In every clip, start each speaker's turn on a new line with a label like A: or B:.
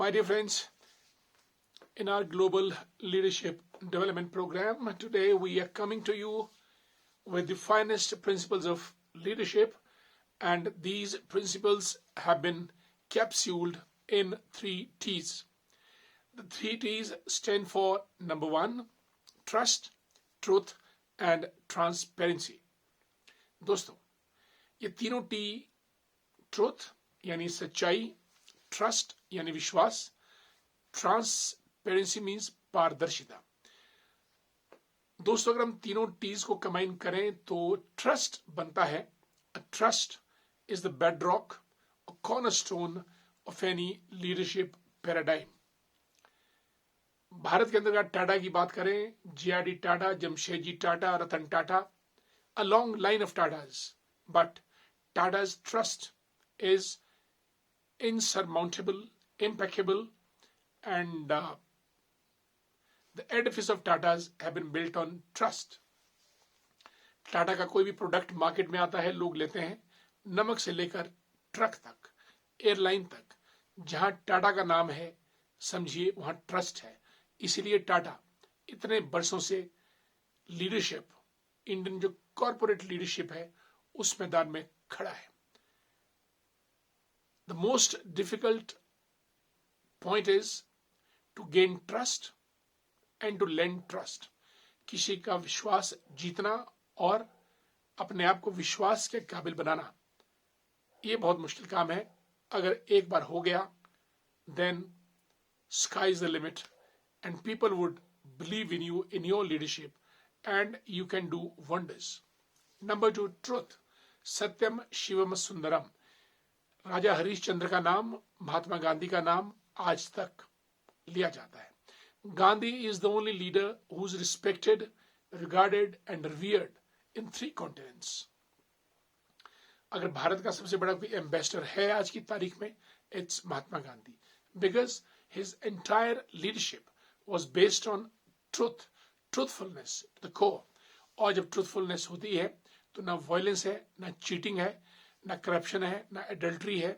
A: My dear friends, in our global leadership development program, today we are coming to you with the finest principles of leadership, and these principles have been capsuled in 3 T's. The 3 T's stand for number one, trust, truth and transparency. दोस्तों, ये तीनों T, truth यानी सच्चाई, trust यानी विश्वास, transparency means पारदर्शिता। दोस्तों, अगर हम तीनों टीज को कंबाइन करें तो ट्रस्ट बनता है। Trust is the bedrock, cornerstone of any leadership paradigm. Bharat के अंदर अगर टाटा की बात करें, GRD Tata, Jamshedji Tata, Ratan Tata, a long line of Tatas, but Tata's trust is insurmountable, impeccable, and the edifice of Tatas have been built on trust. Tata का कोई भी product market में आता है, लोग लेते हैं, नमक से लेकर ट्रक तक, एयरलाइन तक, जहां टाटा का नाम है समझिए वहां ट्रस्ट है। इसीलिए टाटा इतने वर्षों से लीडरशिप, इंडियन जो कॉर्पोरेट लीडरशिप है उस मैदान में खड़ा है। The most difficult point is to gain trust and to lend trust. किसी का विश्वास जीतना और अपने आप को विश्वास के काबिल बनाना, यह बहुत मुश्किल काम है। अगर एक बार हो गया, then sky is the limit and people would believe in you, in your leadership, and you can do wonders. Number 2, truth. सत्यम शिवम सुंदरम। राजा हरिश्चंद्र का नाम, महात्मा गांधी का नाम आज तक लिया जाता है। Gandhi is the only leader who is respected, regarded and revered in 3 continents. अगर भारत का सबसे बड़ा कोई एम्बेसडर है आज की तारीख में, it's Mahatma Gandhi, because his entire leadership was based on truth, truthfulness the core. और जब ट्रूथफुलनेस होती है तो ना वायलेंस है, ना चीटिंग है, ना करप्शन है, ना एडल्ट्री है,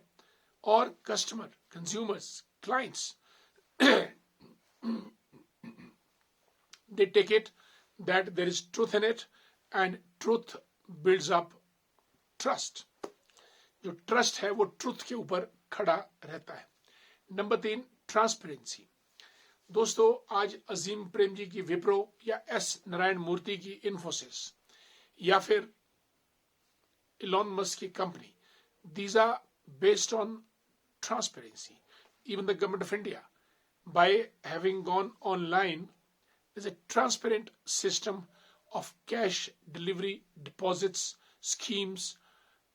A: और customer, consumers, clients they take it that there is truth in it and truth builds up trust. जो ट्रस्ट है वो ट्रूथ के ऊपर खड़ा रहता है। Number 3, transparency. दोस्तों, आज अजीम प्रेम जी की विप्रो या एस नारायण मूर्ति की इन्फोसिस या फिर इलॉन मस्क की company, these are based on transparency. Even the government of India, by having gone online, is a transparent system of cash delivery, deposits, schemes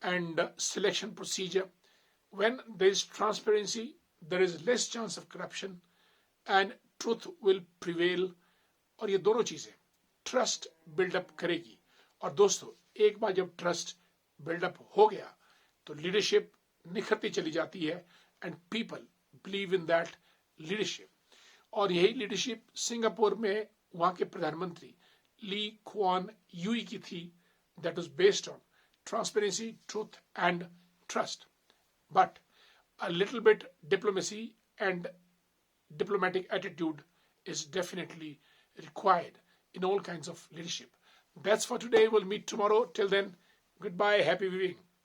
A: and selection procedure. When there is transparency, there is less chance of corruption and truth will prevail. और ये दोनों चीजें trust buildup करेगी। और दोस्तों, एक बार जब trust buildup हो गया तो लीडरशिप निखरती चली जाती है and people believe in that leadership. और यही लीडरशिप सिंगापुर में वहां के प्रधानमंत्री ली क्वान यूई की थी, that was based on transparency, truth and trust. But a little bit diplomacy and diplomatic attitude is definitely required in all kinds of leadership. That's for today. We'll meet tomorrow. Till then, goodbye. Happy viewing.